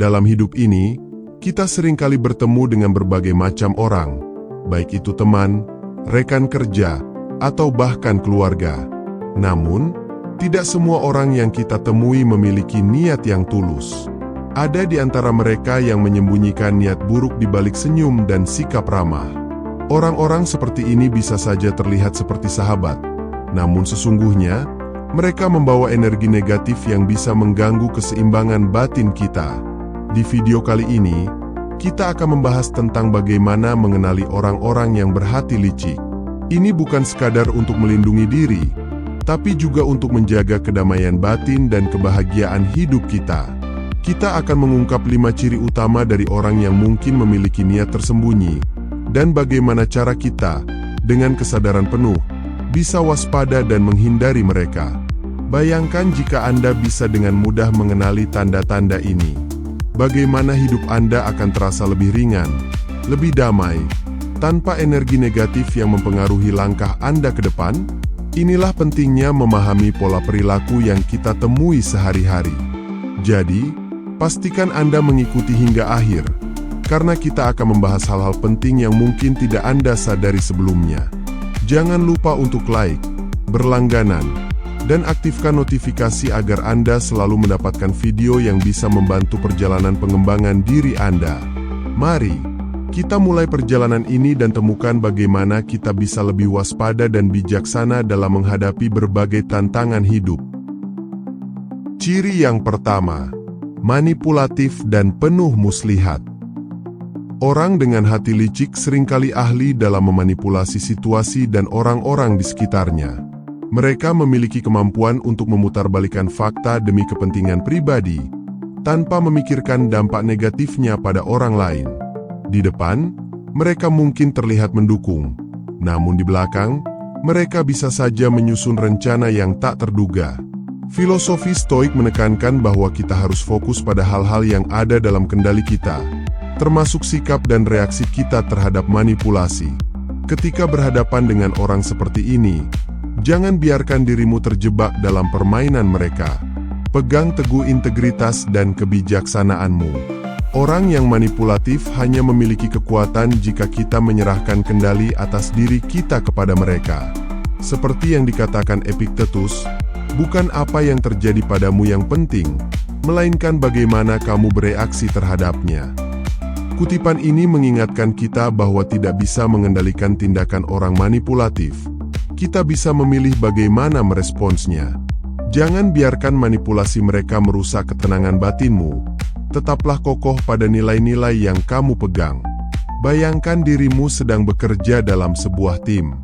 Dalam hidup ini, kita seringkali bertemu dengan berbagai macam orang, baik itu teman, rekan kerja, atau bahkan keluarga. Namun, tidak semua orang yang kita temui memiliki niat yang tulus. Ada di antara mereka yang menyembunyikan niat buruk di balik senyum dan sikap ramah. Orang-orang seperti ini bisa saja terlihat seperti sahabat, namun sesungguhnya mereka membawa energi negatif yang bisa mengganggu keseimbangan batin kita. Di video kali ini, kita akan membahas tentang bagaimana mengenali orang-orang yang berhati licik. Ini bukan sekadar untuk melindungi diri, tapi juga untuk menjaga kedamaian batin dan kebahagiaan hidup kita. Kita akan mengungkap 5 ciri utama dari orang yang mungkin memiliki niat tersembunyi, dan bagaimana cara kita, dengan kesadaran penuh, bisa waspada dan menghindari mereka. Bayangkan jika Anda bisa dengan mudah mengenali tanda-tanda ini. Bagaimana hidup Anda akan terasa lebih ringan, lebih damai, tanpa energi negatif yang mempengaruhi langkah Anda ke depan? Inilah pentingnya memahami pola perilaku yang kita temui sehari-hari. Jadi, pastikan Anda mengikuti hingga akhir, karena kita akan membahas hal-hal penting yang mungkin tidak Anda sadari sebelumnya. Jangan lupa untuk like, berlangganan, dan aktifkan notifikasi agar Anda selalu mendapatkan video yang bisa membantu perjalanan pengembangan diri Anda. Mari, kita mulai perjalanan ini dan temukan bagaimana kita bisa lebih waspada dan bijaksana dalam menghadapi berbagai tantangan hidup. Ciri yang pertama, manipulatif dan penuh muslihat. Orang dengan hati licik seringkali ahli dalam memanipulasi situasi dan orang-orang di sekitarnya. Mereka memiliki kemampuan untuk memutarbalikkan fakta demi kepentingan pribadi, tanpa memikirkan dampak negatifnya pada orang lain. Di depan, mereka mungkin terlihat mendukung, namun di belakang, mereka bisa saja menyusun rencana yang tak terduga. Filosofi Stoik menekankan bahwa kita harus fokus pada hal-hal yang ada dalam kendali kita, termasuk sikap dan reaksi kita terhadap manipulasi. Ketika berhadapan dengan orang seperti ini, jangan biarkan dirimu terjebak dalam permainan mereka. Pegang teguh integritas dan kebijaksanaanmu. Orang yang manipulatif hanya memiliki kekuatan jika kita menyerahkan kendali atas diri kita kepada mereka. Seperti yang dikatakan Epictetus, bukan apa yang terjadi padamu yang penting, melainkan bagaimana kamu bereaksi terhadapnya. Kutipan ini mengingatkan kita bahwa tidak bisa mengendalikan tindakan orang manipulatif. Kita bisa memilih bagaimana meresponsnya. Jangan biarkan manipulasi mereka merusak ketenangan batinmu. Tetaplah kokoh pada nilai-nilai yang kamu pegang. Bayangkan dirimu sedang bekerja dalam sebuah tim.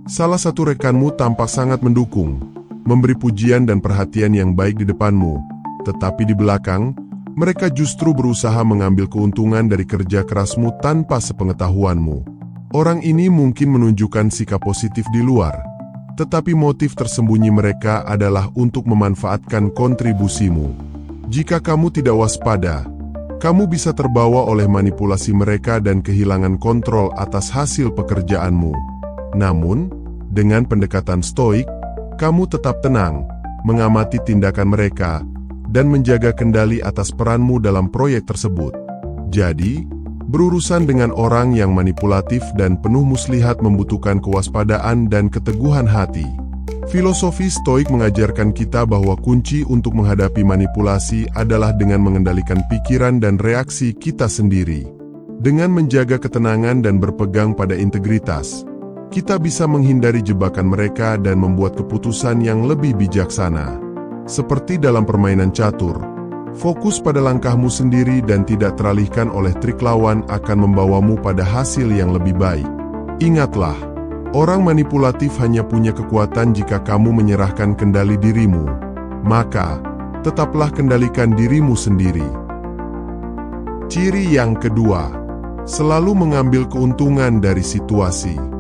Salah satu rekanmu tampak sangat mendukung, memberi pujian dan perhatian yang baik di depanmu, tetapi di belakang, mereka justru berusaha mengambil keuntungan dari kerja kerasmu tanpa sepengetahuanmu. Orang ini mungkin menunjukkan sikap positif di luar, tetapi motif tersembunyi mereka adalah untuk memanfaatkan kontribusimu. Jika kamu tidak waspada, kamu bisa terbawa oleh manipulasi mereka dan kehilangan kontrol atas hasil pekerjaanmu. Namun, dengan pendekatan stoik, kamu tetap tenang, mengamati tindakan mereka, dan menjaga kendali atas peranmu dalam proyek tersebut. Jadi, berurusan dengan orang yang manipulatif dan penuh muslihat membutuhkan kewaspadaan dan keteguhan hati. Filosofi Stoik mengajarkan kita bahwa kunci untuk menghadapi manipulasi adalah dengan mengendalikan pikiran dan reaksi kita sendiri. Dengan menjaga ketenangan dan berpegang pada integritas, kita bisa menghindari jebakan mereka dan membuat keputusan yang lebih bijaksana. Seperti dalam permainan catur, fokus pada langkahmu sendiri dan tidak teralihkan oleh trik lawan akan membawamu pada hasil yang lebih baik. Ingatlah, orang manipulatif hanya punya kekuatan jika kamu menyerahkan kendali dirimu. Maka, tetaplah kendalikan dirimu sendiri. Ciri yang kedua, selalu mengambil keuntungan dari situasi.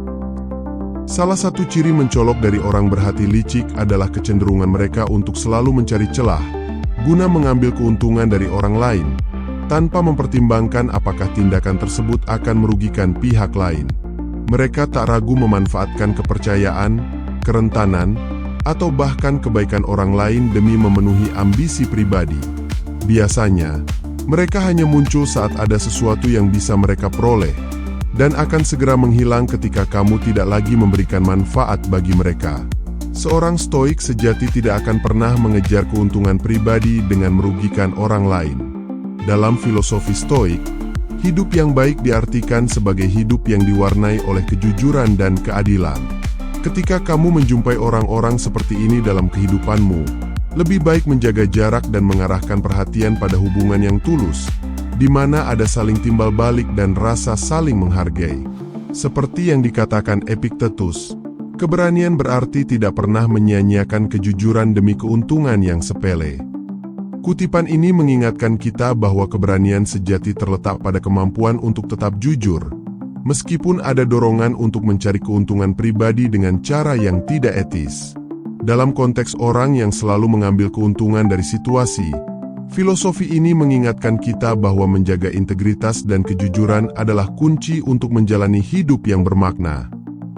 Salah satu ciri mencolok dari orang berhati licik adalah kecenderungan mereka untuk selalu mencari celah, guna mengambil keuntungan dari orang lain, tanpa mempertimbangkan apakah tindakan tersebut akan merugikan pihak lain. Mereka tak ragu memanfaatkan kepercayaan, kerentanan, atau bahkan kebaikan orang lain demi memenuhi ambisi pribadi. Biasanya, Mereka hanya muncul saat ada sesuatu yang bisa mereka peroleh, dan akan segera menghilang ketika kamu tidak lagi memberikan manfaat bagi mereka. Seorang stoik sejati tidak akan pernah mengejar keuntungan pribadi dengan merugikan orang lain. Dalam filosofi stoik, hidup yang baik diartikan sebagai hidup yang diwarnai oleh kejujuran dan keadilan. Ketika kamu menjumpai orang-orang seperti ini dalam kehidupanmu, lebih baik menjaga jarak dan mengarahkan perhatian pada hubungan yang tulus, di mana ada saling timbal balik dan rasa saling menghargai. Seperti yang dikatakan Epictetus, keberanian berarti tidak pernah menyia-nyiakan kejujuran demi keuntungan yang sepele. Kutipan ini mengingatkan kita bahwa keberanian sejati terletak pada kemampuan untuk tetap jujur, meskipun ada dorongan untuk mencari keuntungan pribadi dengan cara yang tidak etis. Dalam konteks orang yang selalu mengambil keuntungan dari situasi, filosofi ini mengingatkan kita bahwa menjaga integritas dan kejujuran adalah kunci untuk menjalani hidup yang bermakna.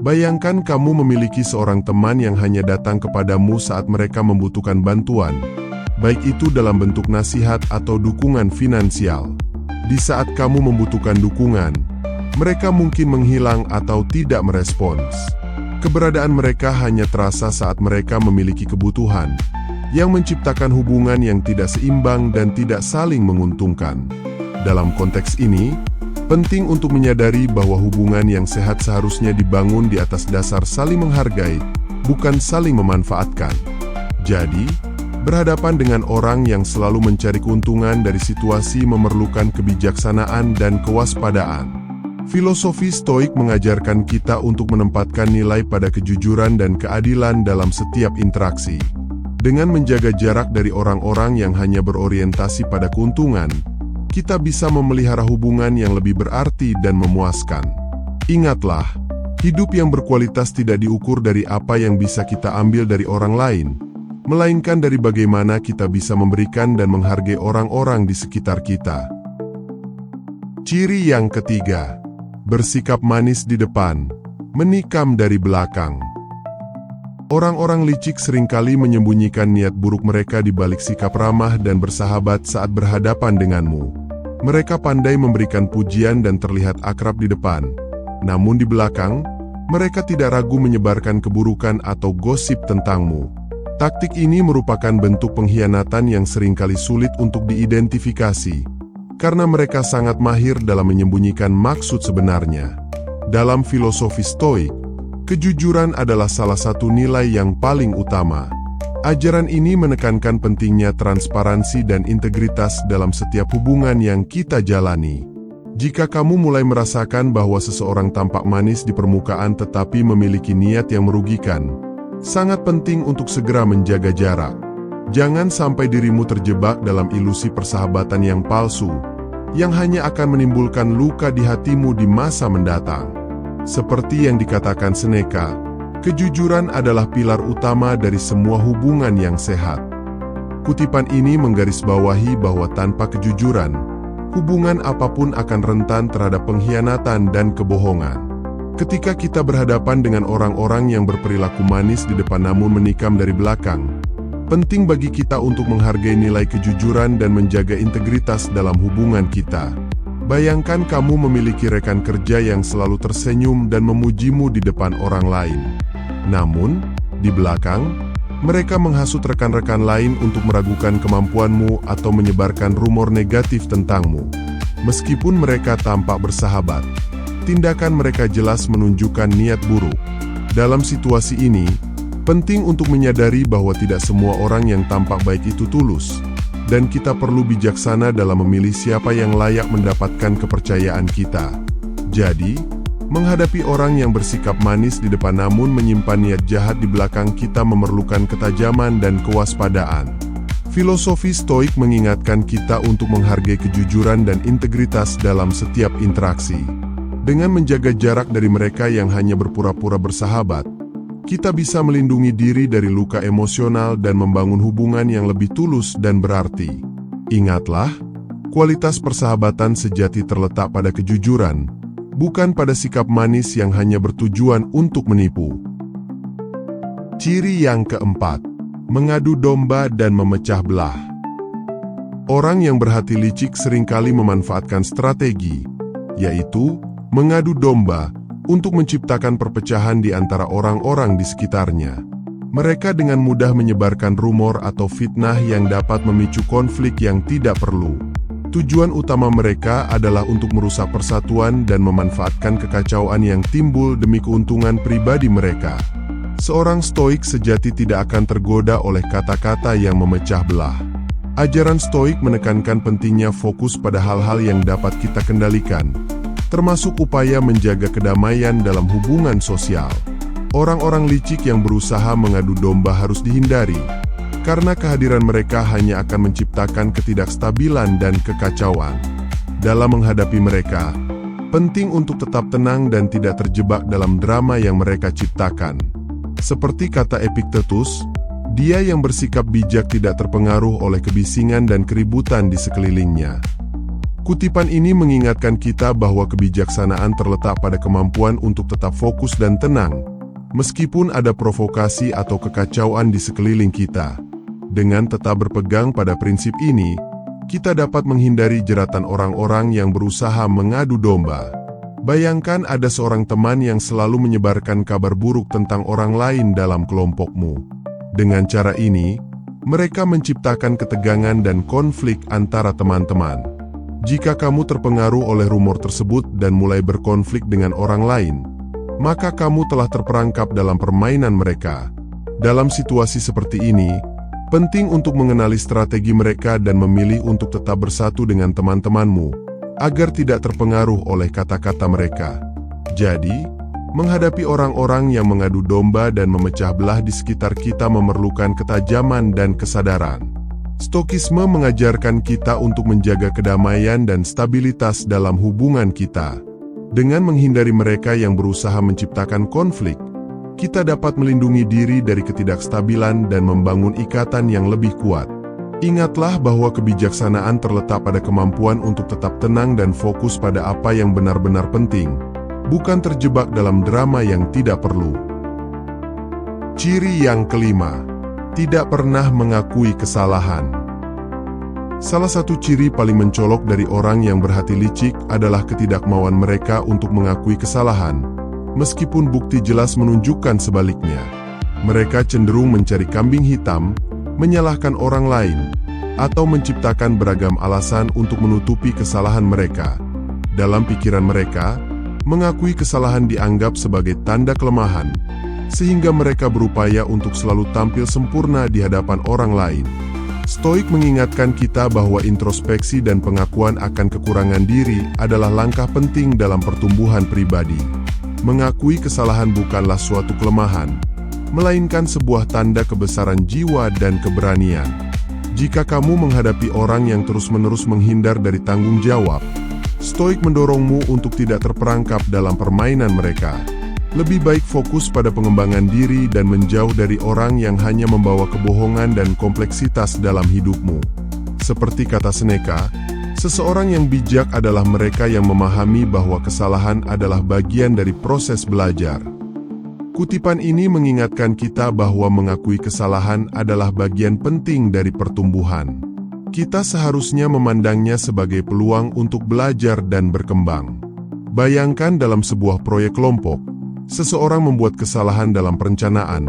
Bayangkan kamu memiliki seorang teman yang hanya datang kepadamu saat mereka membutuhkan bantuan, baik itu dalam bentuk nasihat atau dukungan finansial. Di saat kamu membutuhkan dukungan, mereka mungkin menghilang atau tidak merespons. Keberadaan mereka hanya terasa saat mereka memiliki kebutuhan, yang menciptakan hubungan yang tidak seimbang dan tidak saling menguntungkan. Dalam konteks ini, penting untuk menyadari bahwa hubungan yang sehat seharusnya dibangun di atas dasar saling menghargai, bukan saling memanfaatkan. Jadi, berhadapan dengan orang yang selalu mencari keuntungan dari situasi memerlukan kebijaksanaan dan kewaspadaan. Filosofi stoik mengajarkan kita untuk menempatkan nilai pada kejujuran dan keadilan dalam setiap interaksi. Dengan menjaga jarak dari orang-orang yang hanya berorientasi pada keuntungan, kita bisa memelihara hubungan yang lebih berarti dan memuaskan. Ingatlah, hidup yang berkualitas tidak diukur dari apa yang bisa kita ambil dari orang lain, melainkan dari bagaimana kita bisa memberikan dan menghargai orang-orang di sekitar kita. Ciri yang ketiga, bersikap manis di depan, menikam dari belakang. Orang-orang licik seringkali menyembunyikan niat buruk mereka di balik sikap ramah dan bersahabat saat berhadapan denganmu. Mereka pandai memberikan pujian dan terlihat akrab di depan, namun di belakang, mereka tidak ragu menyebarkan keburukan atau gosip tentangmu. Taktik ini merupakan bentuk pengkhianatan yang seringkali sulit untuk diidentifikasi, karena mereka sangat mahir dalam menyembunyikan maksud sebenarnya. Dalam filosofi stoik, kejujuran adalah salah satu nilai yang paling utama. Ajaran ini menekankan pentingnya transparansi dan integritas dalam setiap hubungan yang kita jalani. Jika kamu mulai merasakan bahwa seseorang tampak manis di permukaan tetapi memiliki niat yang merugikan, sangat penting untuk segera menjaga jarak. Jangan sampai dirimu terjebak dalam ilusi persahabatan yang palsu, yang hanya akan menimbulkan luka di hatimu di masa mendatang. Seperti yang dikatakan Seneca, kejujuran adalah pilar utama dari semua hubungan yang sehat. Kutipan ini menggarisbawahi bahwa tanpa kejujuran, hubungan apapun akan rentan terhadap pengkhianatan dan kebohongan. Ketika kita berhadapan dengan orang-orang yang berperilaku manis di depan namun menikam dari belakang, penting bagi kita untuk menghargai nilai kejujuran dan menjaga integritas dalam hubungan kita. Bayangkan kamu memiliki rekan kerja yang selalu tersenyum dan memujimu di depan orang lain. Namun, di belakang, mereka menghasut rekan-rekan lain untuk meragukan kemampuanmu atau menyebarkan rumor negatif tentangmu. Meskipun mereka tampak bersahabat, tindakan mereka jelas menunjukkan niat buruk. Dalam situasi ini, penting untuk menyadari bahwa tidak semua orang yang tampak baik itu tulus, dan kita perlu bijaksana dalam memilih siapa yang layak mendapatkan kepercayaan kita. Jadi, menghadapi orang yang bersikap manis di depan namun menyimpan niat jahat di belakang kita memerlukan ketajaman dan kewaspadaan. Filosofi stoik mengingatkan kita untuk menghargai kejujuran dan integritas dalam setiap interaksi. Dengan menjaga jarak dari mereka yang hanya berpura-pura bersahabat, kita bisa melindungi diri dari luka emosional dan membangun hubungan yang lebih tulus dan berarti. Ingatlah, kualitas persahabatan sejati terletak pada kejujuran, bukan pada sikap manis yang hanya bertujuan untuk menipu. Ciri yang keempat, mengadu domba dan memecah belah. Orang yang berhati licik seringkali memanfaatkan strategi, yaitu mengadu domba untuk menciptakan perpecahan di antara orang-orang di sekitarnya. Mereka dengan mudah menyebarkan rumor atau fitnah yang dapat memicu konflik yang tidak perlu. Tujuan utama mereka adalah untuk merusak persatuan dan memanfaatkan kekacauan yang timbul demi keuntungan pribadi mereka. Seorang stoik sejati tidak akan tergoda oleh kata-kata yang memecah belah. Ajaran stoik menekankan pentingnya fokus pada hal-hal yang dapat kita kendalikan, termasuk upaya menjaga kedamaian dalam hubungan sosial. Orang-orang licik yang berusaha mengadu domba harus dihindari, karena kehadiran mereka hanya akan menciptakan ketidakstabilan dan kekacauan. Dalam menghadapi mereka, penting untuk tetap tenang dan tidak terjebak dalam drama yang mereka ciptakan. Seperti kata Epictetus, dia yang bersikap bijak tidak terpengaruh oleh kebisingan dan keributan di sekelilingnya. Kutipan ini mengingatkan kita bahwa kebijaksanaan terletak pada kemampuan untuk tetap fokus dan tenang, meskipun ada provokasi atau kekacauan di sekeliling kita. Dengan tetap berpegang pada prinsip ini, kita dapat menghindari jeratan orang-orang yang berusaha mengadu domba. Bayangkan ada seorang teman yang selalu menyebarkan kabar buruk tentang orang lain dalam kelompokmu. Dengan cara ini, mereka menciptakan ketegangan dan konflik antara teman-teman. Jika kamu terpengaruh oleh rumor tersebut dan mulai berkonflik dengan orang lain, maka kamu telah terperangkap dalam permainan mereka. Dalam situasi seperti ini, penting untuk mengenali strategi mereka dan memilih untuk tetap bersatu dengan teman-temanmu, agar tidak terpengaruh oleh kata-kata mereka. Jadi, menghadapi orang-orang yang mengadu domba dan memecah belah di sekitar kita memerlukan ketajaman dan kesadaran. Stokisme mengajarkan kita untuk menjaga kedamaian dan stabilitas dalam hubungan kita. Dengan menghindari mereka yang berusaha menciptakan konflik, kita dapat melindungi diri dari ketidakstabilan dan membangun ikatan yang lebih kuat. Ingatlah bahwa kebijaksanaan terletak pada kemampuan untuk tetap tenang dan fokus pada apa yang benar-benar penting, bukan terjebak dalam drama yang tidak perlu. Ciri yang kelima, tidak pernah mengakui kesalahan. Salah satu ciri paling mencolok dari orang yang berhati licik adalah ketidakmauan mereka untuk mengakui kesalahan, meskipun bukti jelas menunjukkan sebaliknya. Mereka cenderung mencari kambing hitam, menyalahkan orang lain, atau menciptakan beragam alasan untuk menutupi kesalahan mereka. Dalam pikiran mereka, mengakui kesalahan dianggap sebagai tanda kelemahan, sehingga mereka berupaya untuk selalu tampil sempurna di hadapan orang lain. Stoik mengingatkan kita bahwa introspeksi dan pengakuan akan kekurangan diri adalah langkah penting dalam pertumbuhan pribadi. Mengakui kesalahan bukanlah suatu kelemahan, melainkan sebuah tanda kebesaran jiwa dan keberanian. Jika kamu menghadapi orang yang terus-menerus menghindar dari tanggung jawab, Stoik mendorongmu untuk tidak terperangkap dalam permainan mereka. Lebih baik fokus pada pengembangan diri dan menjauh dari orang yang hanya membawa kebohongan dan kompleksitas dalam hidupmu. Seperti kata Seneca, seseorang yang bijak adalah mereka yang memahami bahwa kesalahan adalah bagian dari proses belajar. Kutipan ini mengingatkan kita bahwa mengakui kesalahan adalah bagian penting dari pertumbuhan. Kita seharusnya memandangnya sebagai peluang untuk belajar dan berkembang. Bayangkan dalam sebuah proyek kelompok, seseorang membuat kesalahan dalam perencanaan,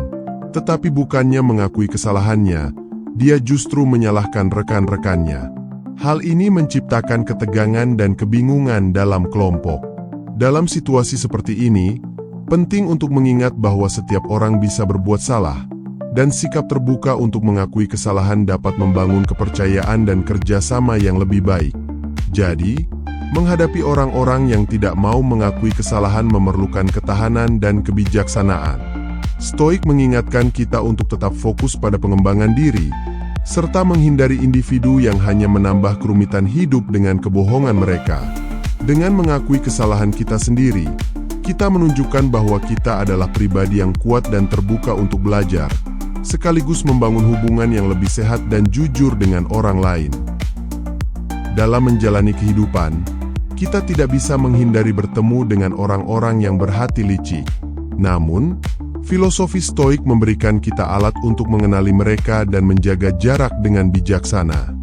tetapi bukannya mengakui kesalahannya, dia justru menyalahkan rekan-rekannya. Hal ini menciptakan ketegangan dan kebingungan dalam kelompok. Dalam situasi seperti ini, penting untuk mengingat bahwa setiap orang bisa berbuat salah, dan sikap terbuka untuk mengakui kesalahan dapat membangun kepercayaan dan kerjasama yang lebih baik. Jadi, menghadapi orang-orang yang tidak mau mengakui kesalahan memerlukan ketahanan dan kebijaksanaan. Stoik mengingatkan kita untuk tetap fokus pada pengembangan diri, serta menghindari individu yang hanya menambah kerumitan hidup dengan kebohongan mereka. Dengan mengakui kesalahan kita sendiri, kita menunjukkan bahwa kita adalah pribadi yang kuat dan terbuka untuk belajar, sekaligus membangun hubungan yang lebih sehat dan jujur dengan orang lain. Dalam menjalani kehidupan, kita tidak bisa menghindari bertemu dengan orang-orang yang berhati licik. Namun, filosofi Stoik memberikan kita alat untuk mengenali mereka dan menjaga jarak dengan bijaksana.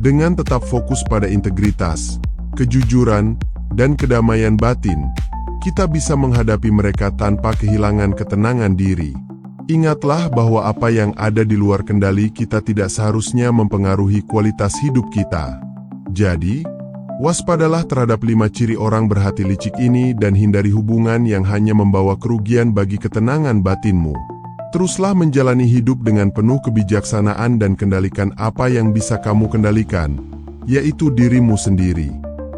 Dengan tetap fokus pada integritas, kejujuran, dan kedamaian batin, kita bisa menghadapi mereka tanpa kehilangan ketenangan diri. Ingatlah bahwa apa yang ada di luar kendali kita tidak seharusnya mempengaruhi kualitas hidup kita. Jadi, waspadalah terhadap 5 ciri orang berhati licik ini dan hindari hubungan yang hanya membawa kerugian bagi ketenangan batinmu. Teruslah menjalani hidup dengan penuh kebijaksanaan dan kendalikan apa yang bisa kamu kendalikan, yaitu dirimu sendiri.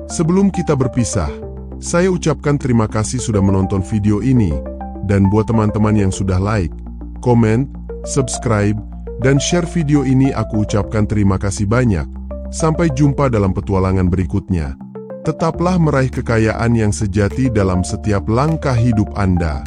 Sebelum kita berpisah, saya ucapkan terima kasih sudah menonton video ini, dan buat teman-teman yang sudah like, komen, subscribe, dan share video ini aku ucapkan terima kasih banyak. Sampai jumpa dalam petualangan berikutnya. Tetaplah meraih kekayaan yang sejati dalam setiap langkah hidup Anda.